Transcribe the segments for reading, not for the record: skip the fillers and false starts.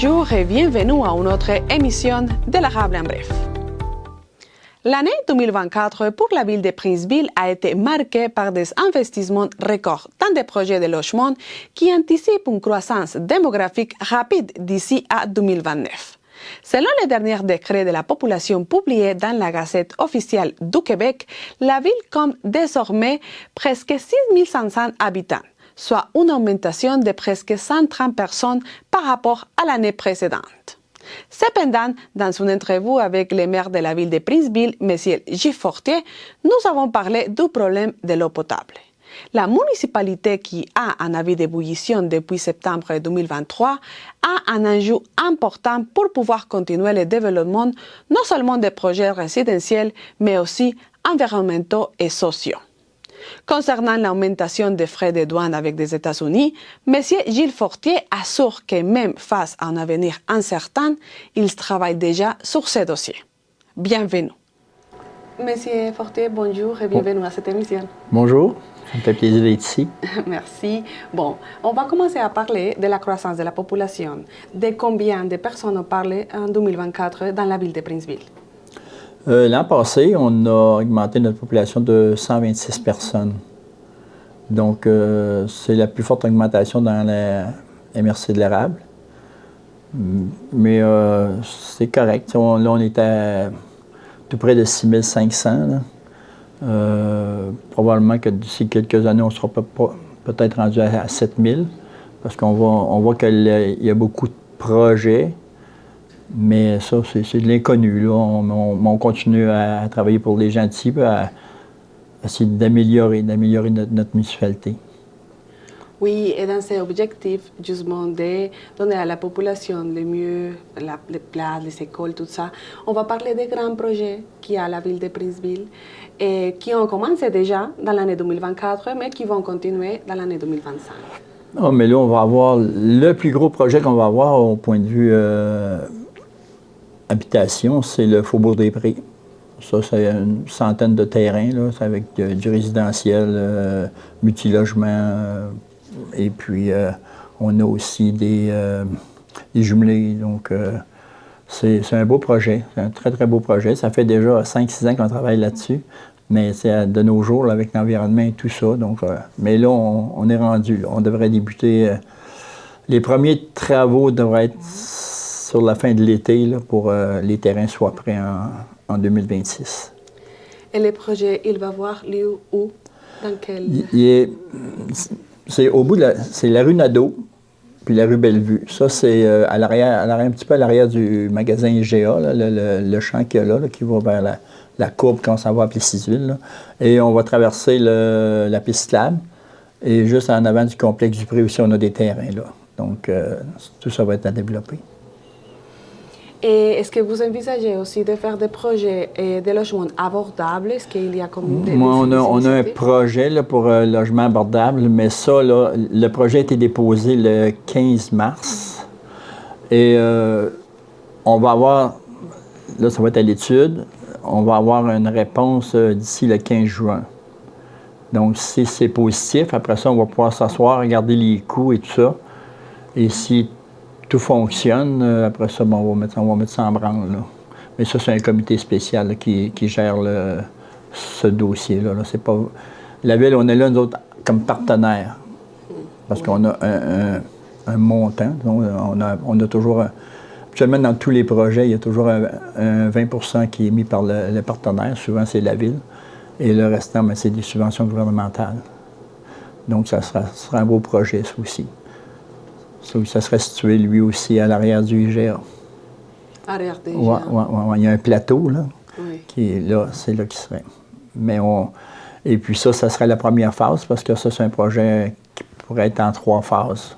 Bonjour et bienvenue à une autre émission de l'Arabe en bref. L'année 2024 pour la ville de Princeville a été marquée par des investissements records dans des projets de logement qui anticipent une croissance démographique rapide d'ici à 2029. Selon les derniers décrets de la population publiés dans la Gazette officielle du Québec, la ville compte désormais presque 6 500 habitants, soit une augmentation de presque 130 personnes par rapport à l'année précédente. Cependant, dans une entrevue avec le maire de la ville de Princeville, M. Gilles Fortier, nous avons parlé du problème de l'eau potable. La municipalité, qui a un avis d'ébullition depuis septembre 2023, a un enjeu important pour pouvoir continuer le développement non seulement des projets résidentiels, mais aussi environnementaux et sociaux. Concernant l'augmentation des frais de douane avec les États-Unis, M. Gilles Fortier assure que même face à un avenir incertain, il travaille déjà sur ce dossier. Bienvenue. Monsieur Fortier, bonjour et bienvenue à cette émission. Bonjour, ça me fait plaisir d'être ici. Merci. Bon, on va commencer à parler de la croissance de la population. De combien de personnes on parle en 2024 dans la ville de Princeville? L'an passé, on a augmenté notre population de 126 personnes. Donc, c'est la plus forte augmentation dans la MRC de l'érable. Mais c'est correct. Là, on est à tout près de 6 500. Probablement que d'ici quelques années, on sera peut-être rendu à 7 000. Parce qu'on voit qu'il y a beaucoup de projets. Mais ça, c'est de l'inconnu. On continue à travailler pour les gens d'ici, à essayer d'améliorer notre municipalité. Oui, et dans ces objectifs, justement, de donner à la population le mieux, les places, les écoles, tout ça, on va parler des grands projets qu'il y a à la ville de Princeville et qui ont commencé déjà dans l'année 2024, mais qui vont continuer dans l'année 2025. Oh, mais là, on va avoir le plus gros projet qu'on va avoir au point de vue habitation, c'est le Faubourg des Prés. Ça, c'est une centaine de terrains, là, avec du résidentiel, multilogement, et puis on a aussi des jumelés. Donc, c'est un beau projet, c'est un très, très beau projet. Ça fait déjà 5-6 ans qu'on travaille là-dessus, mais c'est de nos jours, là, avec l'environnement et tout ça. Donc, mais là, on est rendu. Là. On devrait débuter. Les premiers travaux devraient être sur la fin de l'été pour les terrains soient prêts en 2026. Et le projet, il va voir lieu où? Dans quel... C'est au bout c'est la rue Nadeau, puis la rue Bellevue. Ça, c'est à l'arrière, un petit peu à l'arrière du magasin IGA, là, le champ qu'il y a là, qui va vers la courbe quand on s'en va à Plessisville. Et on va traverser la piste cyclable. Et juste en avant du complexe du Pré aussi, on a des terrains là. Donc, tout ça va être à développer. Et est-ce que vous envisagez aussi de faire des projets de logements abordables? Est-ce qu'il y a comme des on a un projet là, pour logement abordable, mais ça, là, le projet a été déposé le 15 mars. Et on va avoir, là, ça va être à l'étude, on va avoir une réponse d'ici le 15 juin. Donc, si c'est positif, après ça, on va pouvoir s'asseoir, regarder les coûts et tout ça. Et si tout fonctionne, après ça, on va mettre ça en branle. Là. Mais ça, c'est un comité spécial là, qui gère ce dossier-là. Là. C'est pas... La ville, on est là, nous autres, comme partenaires. Parce qu'on a un montant. On a toujours... Actuellement, dans tous les projets, il y a toujours un 20 % qui est mis par le partenaire. Souvent, c'est la ville. Et le restant, bien, c'est des subventions gouvernementales. Donc, ça sera un beau projet, ça aussi. Ça serait situé, lui aussi, à l'arrière du IGA. Arrière du IGA. Ouais. Il y a un plateau, là, oui. Qui est là, c'est là qu'il serait. Et puis ça serait la première phase, parce que ça, c'est un projet qui pourrait être en 3 phases.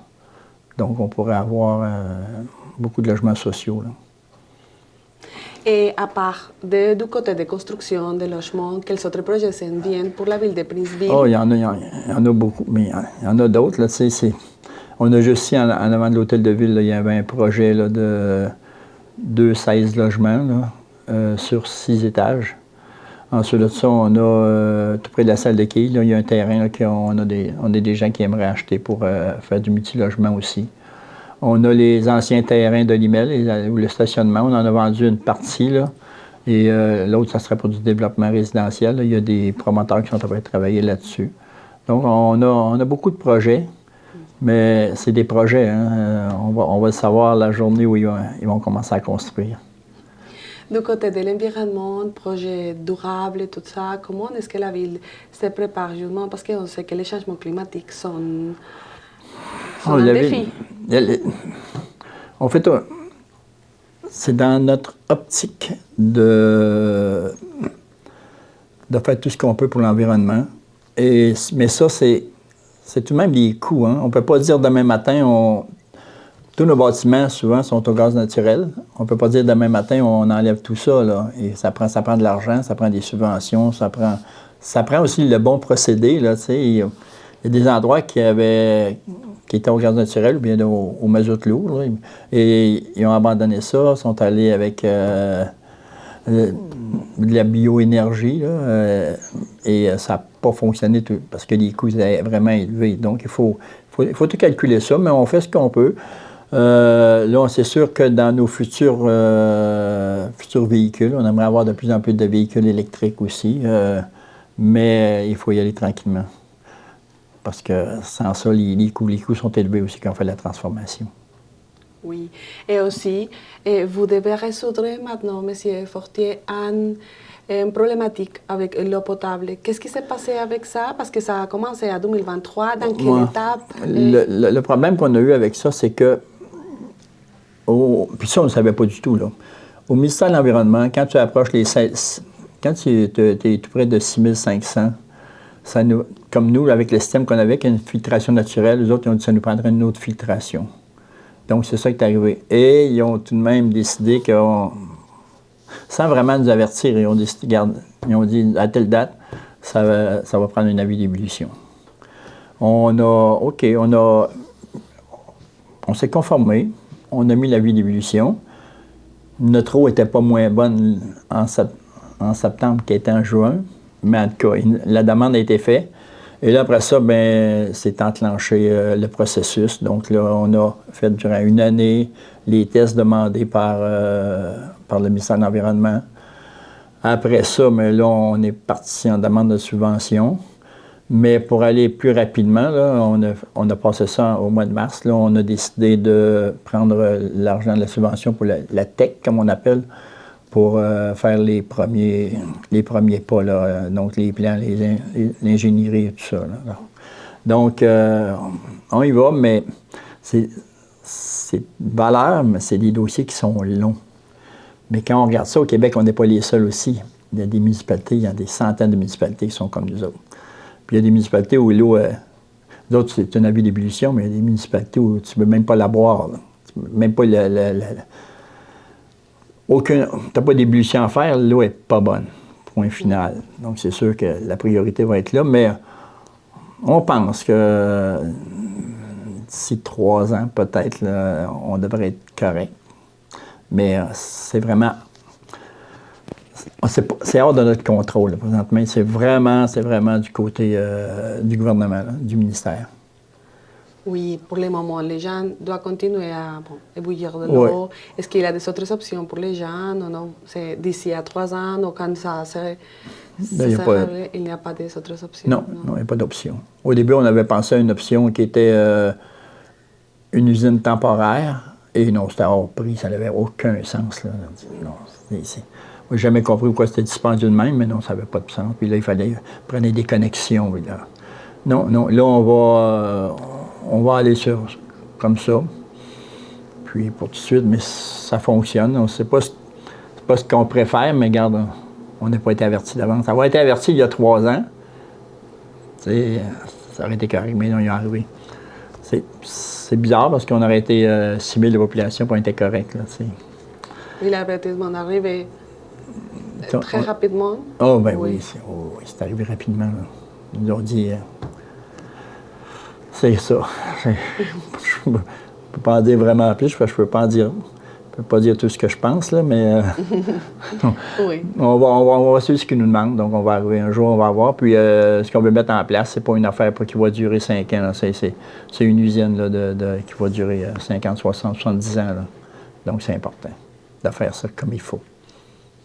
Donc, on pourrait avoir beaucoup de logements sociaux, là. Et à part du côté de construction, de logement, quels autres projets s'en viennent pour la ville de Princeville? Oh, il y en a beaucoup, mais il y en a d'autres, là, tu sais, on a juste ici, en avant de l'hôtel de ville, là, il y avait un projet là, de 16 logements là, sur 6 étages. Ensuite de ça, on a, tout près de la salle de quilles, là, il y a un terrain, là, on a des gens qui aimeraient acheter pour faire du multilogement aussi. On a les anciens terrains de l'IMEL, ou le stationnement. On en a vendu une partie, là. Et l'autre, ça serait pour du développement résidentiel. Là. Il y a des promoteurs qui sont en train de travailler là-dessus. Donc, on a beaucoup de projets, mais c'est des projets. Hein. On va le savoir la journée où ils vont commencer à construire. Du côté de l'environnement, projet durable et tout ça, comment est-ce que la ville se prépare justement? Parce qu'on sait que les changements climatiques sont un défi. En fait, c'est dans notre optique de faire tout ce qu'on peut pour l'environnement. Mais ça, c'est tout de même des coûts. Hein. On ne peut pas dire demain matin, tous nos bâtiments, souvent, sont au gaz naturel. On ne peut pas dire demain matin, on enlève tout ça. Là. Et ça prend de l'argent, ça prend des subventions, ça prend aussi le bon procédé. Là, il y a des endroits qui étaient au gaz naturel ou bien au mazout lourd. Là, et ils ont abandonné ça, sont allés avec de la bioénergie. Là, et ça n'a pas fonctionné parce que les coûts étaient vraiment élevés. Donc, il faut tout calculer ça, mais on fait ce qu'on peut. Là, c'est sûr que dans nos futurs véhicules, on aimerait avoir de plus en plus de véhicules électriques aussi, mais il faut y aller tranquillement. Parce que sans ça, les coûts sont élevés aussi quand on fait la transformation. Oui, et aussi, vous devez résoudre maintenant, M. Fortier, une problématique avec l'eau potable. Qu'est-ce qui s'est passé avec ça? Parce que ça a commencé en 2023. Dans quelle étape? Le problème qu'on a eu avec ça, c'est que puis ça, on ne le savait pas du tout, là. Au ministère de l'Environnement, quand tu approches quand tu es tout près de 6500, comme nous, avec le système qu'on avait, avec une filtration naturelle, les autres, ils ont dit que ça nous prendrait une autre filtration. Donc, c'est ça qui est arrivé. Et ils ont tout de même décidé sans vraiment nous avertir, ils ont dit, à telle date, ça va prendre un avis d'ébullition. On s'est conformé. On a mis l'avis d'ébullition. Notre eau n'était pas moins bonne en septembre qu'elle était en juin, mais en tout cas, la demande a été faite. Et là, après ça, c'est enclenché le processus. Donc là, on a fait durant une année les tests demandés par le ministère de l'Environnement. Après ça, là, on est parti en demande de subvention. Mais pour aller plus rapidement, là, on a passé ça au mois de mars. Là, on a décidé de prendre l'argent de la subvention pour la tech, comme on appelle, pour faire les premiers pas, là, donc les plans, l'ingénierie et tout ça. Là. Donc, on y va, mais c'est valeur, mais c'est des dossiers qui sont longs. Mais quand on regarde ça, au Québec, on n'est pas les seuls aussi. Il y a des municipalités, il y a des centaines de municipalités qui sont comme nous autres. Puis il y a des municipalités où l'eau, d'autres, c'est un avis d'ébullition, mais il y a des municipalités où tu ne peux même pas la boire. Là. Tu peux même pas tu n'as pas d'ébullition à faire, l'eau n'est pas bonne. Point final. Donc, c'est sûr que la priorité va être là, mais on pense que d'ici 3 ans, peut-être, là, on devrait être correct. Mais c'est vraiment... C'est hors de notre contrôle, là, présentement. C'est vraiment du côté du gouvernement, là, du ministère. Oui, pour le moment, les gens doivent continuer à ébouillir de l'eau. Oui. Est-ce qu'il y a des autres options pour les gens? Non, c'est d'ici à 3 ans, ou quand ça serait réglé, il n'y a pas d'autres options? Non, il n'y a pas d'option. Au début, on avait pensé à une option qui était une usine temporaire. Et non, c'était hors prix, ça n'avait aucun sens. Là. Non, moi, j'ai jamais compris pourquoi c'était dispendieux de même, mais non, ça n'avait pas de sens. Puis là, il fallait prendre des connexions. Là. Non, là, on va aller comme ça. Puis pour tout de suite, mais ça fonctionne. On ne sait pas ce qu'on préfère, mais regarde, on n'a pas été averti d'avance. Ça va été averti il y a 3 ans. T'sais, ça aurait été correct, mais non, il est arrivé. C'est bizarre parce qu'on aurait été 6 000 de population pour être correct. Là, il a effectivement arrivé très rapidement. Oh, ben oui, c'est arrivé rapidement. Là. Ils nous ont dit, c'est ça. Je ne peux pas en dire vraiment plus, je ne peux pas en dire. Je ne peux pas dire tout ce que je pense, là, mais Oui. on va suivre ce qu'ils nous demandent. Donc, on va arriver un jour, on va voir. Puis, ce qu'on veut mettre en place, c'est pas une affaire qui va durer 5 ans. Là. C'est une usine là, qui va durer 50, 60, 70 ans. Là. Donc, c'est important de faire ça comme il faut.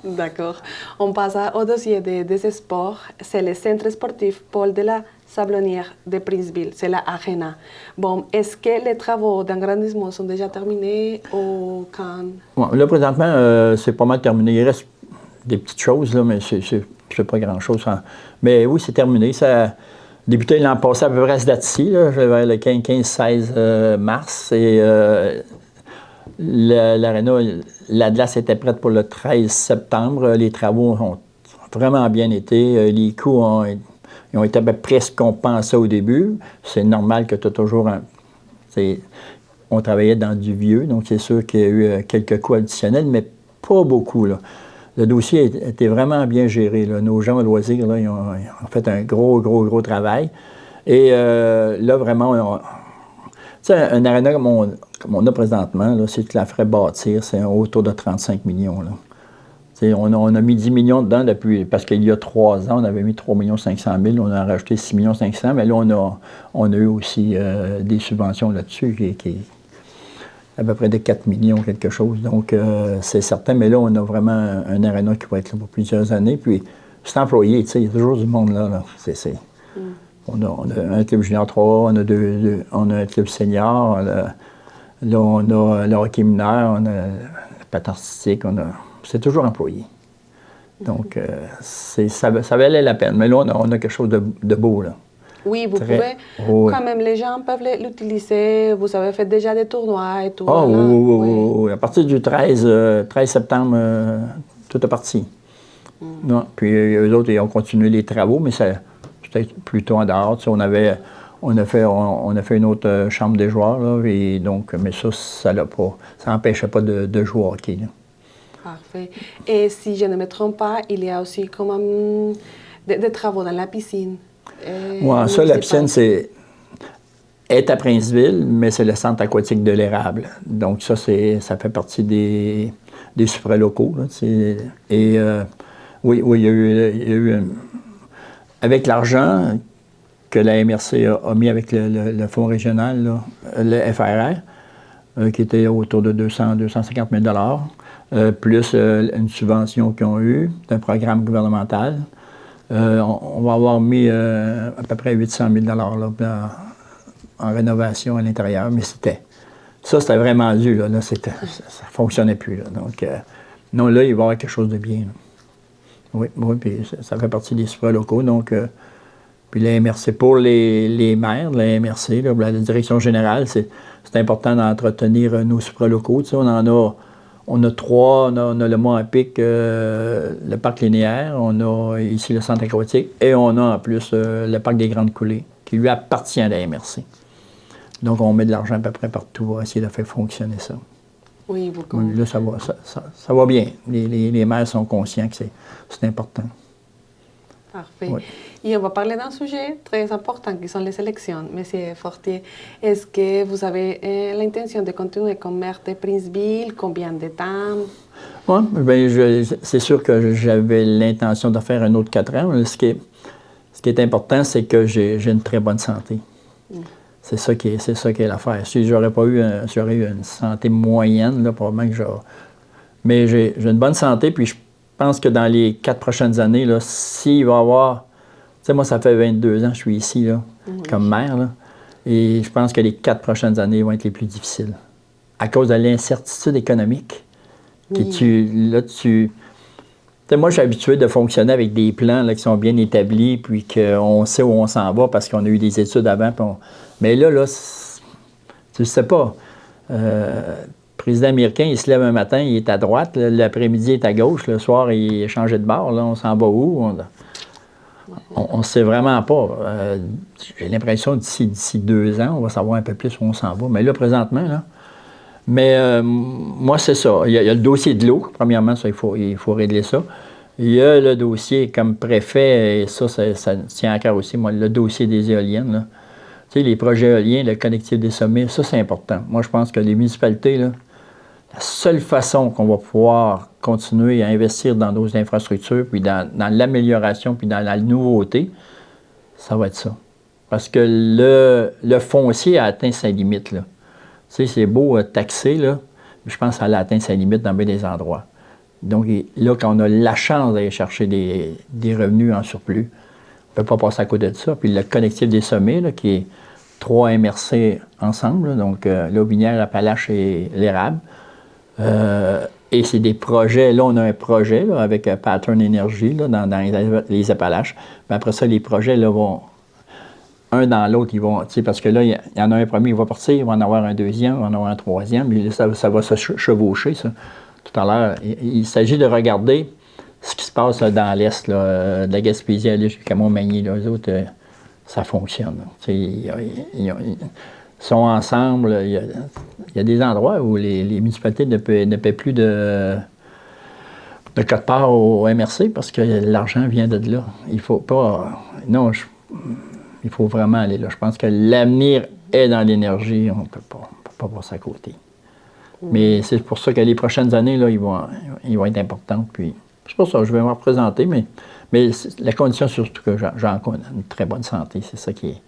D'accord. On passe au dossier des sports. C'est le centre sportif Paul de la Sablonnière de Princeville, c'est la ARENA. Bon, est-ce que les travaux d'agrandissement sont déjà terminés ou quand? Bon, là, présentement, c'est pas mal terminé. Il reste des petites choses, là, mais c'est pas grand-chose. Mais oui, c'est terminé. Ça a débuté l'an passé à peu près à cette date-ci, vers le 15-16 mars. Et l'ARENA, la glace était prête pour le 13 septembre. Les travaux ont vraiment bien été. Les coûts ils ont été à peu près ce qu'on pensait au début. C'est normal que tu as toujours on travaillait dans du vieux, donc c'est sûr qu'il y a eu quelques coûts additionnels, mais pas beaucoup. Là. Le dossier était vraiment bien géré. Là. Nos gens à loisirs, là, ils ont fait un gros travail. Et là, vraiment, tu sais, un aréna comme on a présentement, là, si tu la ferais bâtir, c'est autour de 35 millions. Là. On a mis 10 millions dedans depuis, parce qu'il y a 3 ans, on avait mis 3 500 000, on a rajouté 6 500 000, mais là, on a eu aussi des subventions là-dessus, qui est à peu près de 4 millions, quelque chose. Donc, c'est certain, mais là, on a vraiment un aréna qui va être là pour plusieurs années. Puis, c'est employé, tu sais, il y a toujours du monde là. On a un club junior 3, on a un club senior, là, on a le hockey mineur, on a le patin artistique, c'est toujours employé. Donc, ça valait la peine. Mais là, on a quelque chose de beau, là. Oui, vous pouvez, quand même, les gens peuvent l'utiliser. Vous avez fait déjà des tournois et tout. Ah, oui. À partir du 13 septembre, tout est parti. Non, puis eux autres, ils ont continué les travaux, mais c'était plutôt en dehors. Tu sais, on a fait une autre chambre des joueurs, là, et donc, mais ça n'empêchait pas de jouer au hockey, là. Parfait. Et si je ne me trompe pas, il y a aussi comme des travaux dans la piscine. Oui, ça, la piscine, est à Princeville, mais c'est le centre aquatique de l'Érable. Donc ça fait partie des supralocaux. Là, et oui, il y a eu avec l'argent que la MRC a mis avec le fonds régional, là, le FRR, qui était autour de 250 000 plus une subvention qu'ils ont eue d'un programme gouvernemental. On va avoir mis à peu près 800 000 là, en rénovation à l'intérieur, mais c'était vraiment dû. Là, ça ne fonctionnait plus. Là. Donc, non, là, il va y avoir quelque chose de bien. Là. Oui, puis ça fait partie des supralocaux. Donc, puis la MRC, pour les maires de la MRC, là, la direction générale, c'est important d'entretenir nos supralocaux. Tu sais, on a 3, on a le Mont Pic, le parc linéaire, on a ici le centre aquatique et on a en plus le parc des Grandes Coulées, qui lui appartient à la MRC. Donc, on met de l'argent à peu près partout pour essayer de faire fonctionner ça. Oui, beaucoup. Là, ça va bien. Les maires sont conscients que c'est important. Parfait. Oui. Et on va parler d'un sujet très important qui sont les élections. Monsieur Fortier, est-ce que vous avez l'intention de continuer comme maire de Princeville? Combien de temps? Oui, bien, c'est sûr que j'avais l'intention de faire un autre 4 ans. Ce qui est important, c'est que j'ai une très bonne santé. C'est ça qui est l'affaire. Si j'aurais eu une santé moyenne, là, probablement que j'aurais. Mais j'ai une bonne santé, puis je pense que dans les 4 prochaines années, là, s'il va y avoir. Tu sais, moi, ça fait 22 ans que je suis ici, là, comme maire, là, et je pense que les 4 prochaines années vont être les plus difficiles. À cause de l'incertitude économique. Moi, je suis habitué de fonctionner avec des plans là, qui sont bien établis, puis qu'on sait où on s'en va parce qu'on a eu des études avant. Mais là, tu ne sais pas. Le président américain, il se lève un matin, il est à droite, l'après-midi, il est à gauche, le soir, il est changé de bord. Là, on s'en va où? On ne sait vraiment pas. J'ai l'impression que d'ici 2 ans, on va savoir un peu plus où on s'en va. Mais là, présentement, là. Mais moi, c'est ça. Il y a le dossier de l'eau, premièrement, ça, il faut régler ça. Il y a le dossier comme préfet, et ça tient à cœur aussi, moi, le dossier des éoliennes. Là. Tu sais, les projets éoliens, le connectif des sommets, ça, c'est important. Moi, je pense que les municipalités, là, la seule façon qu'on va pouvoir continuer à investir dans nos infrastructures, puis dans l'amélioration, puis dans la nouveauté, ça va être ça. Parce que le foncier a atteint sa limite, là. Tu sais, c'est beau taxer, là, mais je pense qu'elle a atteint sa limite dans bien des endroits. Donc là, quand on a la chance d'aller chercher des revenus en surplus, on ne peut pas passer à côté de ça. Puis le collectif des sommets, là, qui est 3 MRC ensemble, là, donc l'Aubinière, Appalaches et l'Érable. Et c'est des projets, là on a un projet là, avec Pattern Energy là, dans les Appalaches. Mais après ça, les projets là, vont un dans l'autre, ils vont, parce que là, il y en a un premier, il va partir, il va en avoir un deuxième, il va en avoir un troisième, puis ça va se chevaucher, ça. Tout à l'heure, il s'agit de regarder ce qui se passe là, dans l'Est, de la Gaspésie aller jusqu'à Montmagny. Là, eux autres, ça fonctionne. Ils sont ensemble. Il y a des endroits où les municipalités ne paient plus de quote-part au MRC parce que l'argent vient de là. Il faut pas. Non, il faut vraiment aller là. Je pense que l'avenir est dans l'énergie. On ne peut pas passer à côté. Mais c'est pour ça que les prochaines années, là, ils vont être importantes. Puis, c'est pour ça que je vais me représenter, mais la condition, surtout que j'en connais une très bonne santé, c'est ça qui est.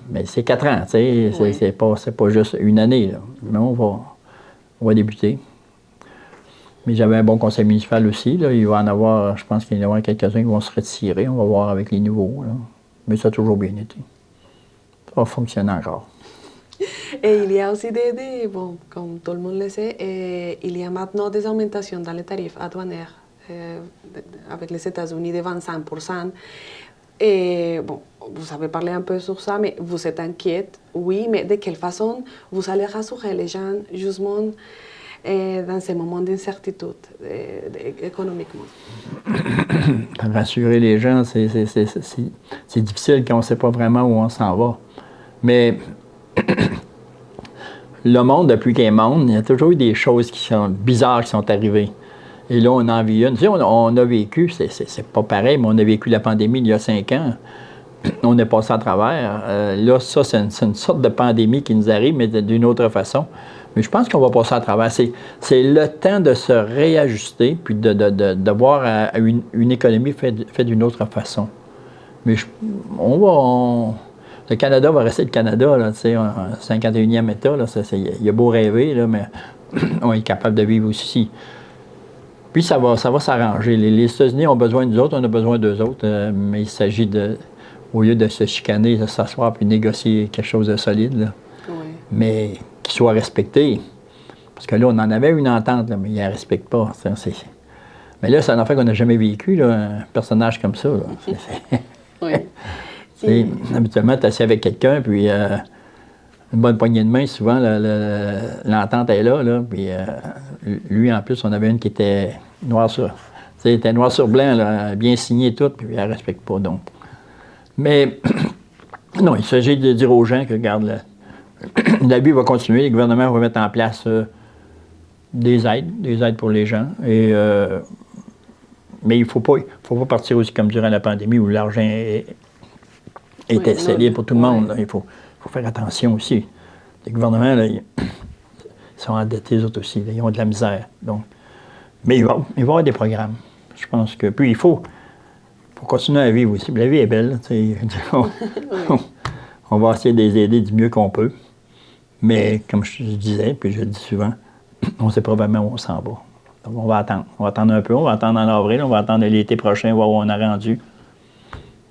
Mais c'est 4 ans, tu sais, oui. c'est pas juste une année, là. Mais on va débuter. Mais j'avais un bon conseil municipal aussi, là. Il va en avoir, je pense qu'il y en aura quelques-uns qui vont se retirer. On va voir avec les nouveaux, là. Mais ça a toujours bien été. Ça va fonctionner encore. Et il y a aussi bon, comme tout le monde le sait, il y a maintenant des augmentations dans les tarifs douanières avec les États-Unis de 25%. Et bon, vous avez parlé un peu sur ça, mais vous êtes inquiète, oui, mais de quelle façon vous allez rassurer les gens justement dans ces moments d'incertitude économiquement? Rassurer les gens, c'est difficile quand on ne sait pas vraiment où on s'en va. Mais le monde, depuis qu'il est monde, il y a toujours eu des choses qui sont bizarres qui sont arrivées. Et là, on en vit une. Tu sais, on a vécu, c'est pas pareil, mais on a vécu la pandémie il y a 5 ans. On est passé à travers. Là, ça, c'est une sorte de pandémie qui nous arrive, mais d'une autre façon. Mais je pense qu'on va passer à travers. C'est le temps de se réajuster, puis de voir une économie faite d'une autre façon. Mais le Canada va rester le Canada, là, tu sais, 51e État, là, il a beau rêver, là, mais on est capable de vivre aussi. Puis ça va s'arranger. Les États-Unis ont besoin de nous autres, on a besoin d'eux autres, mais il s'agit au lieu de se chicaner, de s'asseoir puis négocier quelque chose de solide, là, oui. Mais qui soit respecté. Parce que là, on en avait une entente, là, mais ils ne la respectent pas. Mais là, c'est un affaire qu'on n'a jamais vécu, là, un personnage comme ça. Là. Oui. Habituellement, tu es assis avec quelqu'un, puis une bonne poignée de main, souvent, l'entente est là, puis lui, en plus, on avait une qui était noir sur blanc, là, bien signée toute, puis elle ne respecte pas, donc. Mais, non, il s'agit de dire aux gens que, regarde, la vie va continuer, le gouvernement va mettre en place des aides pour les gens, mais il ne faut pas partir aussi comme durant la pandémie où l'argent était libre pour tout le monde. Là. Il faut faire attention aussi. Les gouvernements, là, ils sont endettés, eux autres aussi. Là, ils ont de la misère. Donc, mais il va y avoir des programmes. Je pense que. Puis il faut continuer à vivre aussi. La vie est belle. On va essayer de les aider du mieux qu'on peut. Mais comme je disais, puis je le dis souvent, on ne sait pas vraiment où on s'en va. Donc on va attendre. On va attendre un peu. On va attendre en avril. On va attendre l'été prochain, voir où on a rendu.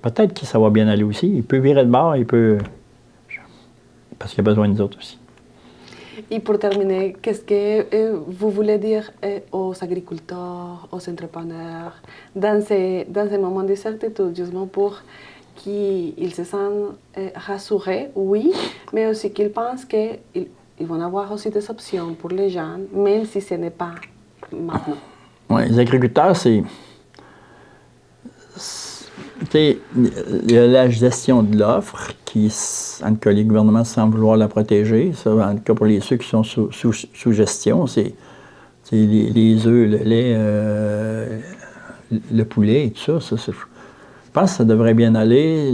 Peut-être que ça va bien aller aussi. Il peut virer de bord, parce qu'il a besoin de nous autres aussi. Et pour terminer, qu'est-ce que vous voulez dire aux agriculteurs, aux entrepreneurs, dans ces moments d'incertitude, justement pour qu'ils se sentent rassurés, oui, mais aussi qu'ils pensent qu'ils vont avoir aussi des options pour les gens, même si ce n'est pas maintenant? Oui, les agriculteurs, c'est la gestion de l'offre, en tout cas, les gouvernements semblent vouloir la protéger. Ça, en tout cas, pour ceux qui sont sous gestion, c'est les œufs, le lait, le poulet et tout ça. Je pense que ça devrait bien aller.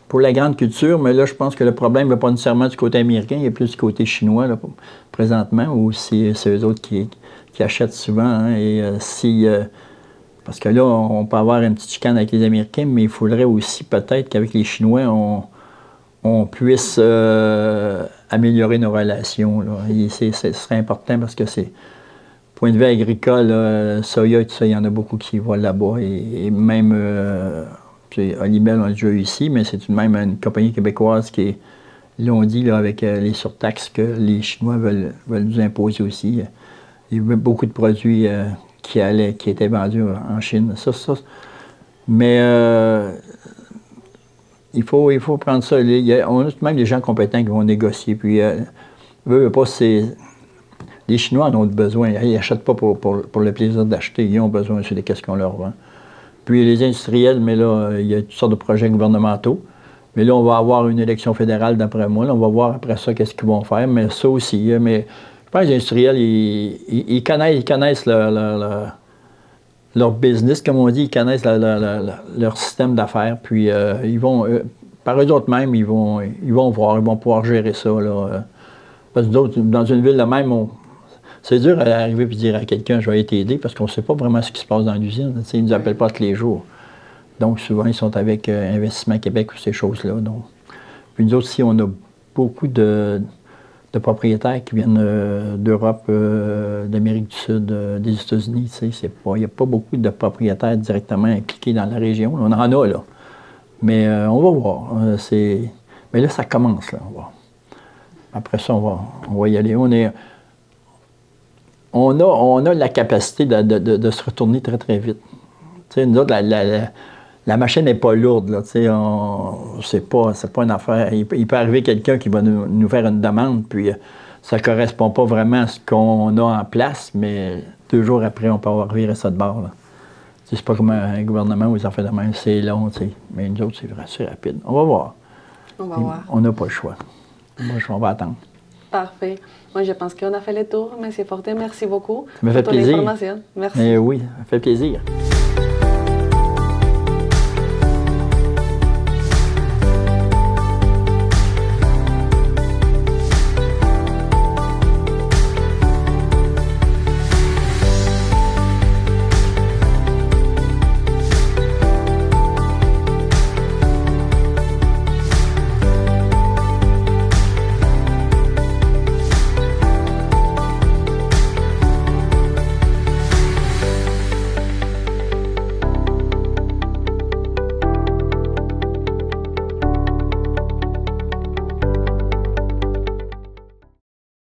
pour la grande culture, mais là, je pense que le problème n'est pas nécessairement du côté américain, il est plus du côté chinois, là, présentement, où c'est eux autres qui achètent souvent. Hein, et parce que là, on peut avoir une petite chicane avec les Américains, mais il faudrait aussi peut-être qu'avec les Chinois, on puisse améliorer nos relations. Là. Et ce serait important parce que c'est, point de vue agricole, soya et tout ça, il y en a beaucoup qui vont là-bas. Et même, Olymel, on l'a déjà eu ici, mais c'est tout de même une compagnie québécoise qui l'ont dit là, avec les surtaxes que les Chinois veulent nous imposer aussi. Il y avait beaucoup de produits qui étaient vendus en Chine. Mais il faut prendre ça. On a tout de même des gens compétents qui vont négocier. Puis, les Chinois en ont besoin. Ils n'achètent pas pour le plaisir d'acheter. Ils ont besoin aussi de ce qu'on leur vend. Puis les industriels, mais là, il y a toutes sortes de projets gouvernementaux. Mais là, on va avoir une élection fédérale d'après moi. Là, on va voir après ça qu'est-ce qu'ils vont faire. Mais ça aussi. Mais je pense que les industriels, ils connaissent leur business, comme on dit. Ils connaissent leur système d'affaires. Puis ils vont, par eux autres mêmes, ils vont voir. Ils vont pouvoir gérer ça. Là. Parce que d'autres, dans une ville de même, c'est dur d'arriver et dire à quelqu'un « je vais t'aider » parce qu'on ne sait pas vraiment ce qui se passe dans l'usine. Ils ne nous appellent pas tous les jours. Donc, souvent, ils sont avec Investissement Québec ou ces choses-là. Donc. Puis nous autres, ici, on a beaucoup de propriétaires qui viennent d'Europe, d'Amérique du Sud, des États-Unis. Il n'y a pas beaucoup de propriétaires directement impliqués dans la région. On en a, là. Mais on va voir. Mais là, ça commence, là. On va. Après ça, on va y aller. On a la capacité de se retourner très, très vite. T'sais, nous autres, la machine n'est pas lourde. Là, c'est pas une affaire. Il peut arriver quelqu'un qui va nous faire une demande, puis ça ne correspond pas vraiment à ce qu'on a en place, mais 2 jours après, on peut avoir viré ça de bord. Là. C'est pas comme un gouvernement où ils en font de même, c'est long, mais nous autres, c'est assez rapide. On va voir. On va voir. On n'a pas le choix. On va attendre. Parfait. Moi, je pense qu'on a fait le tour. Monsieur Fortin, merci beaucoup. Ça m'a fait plaisir. Pour l'information. Merci. Oui, ça fait plaisir.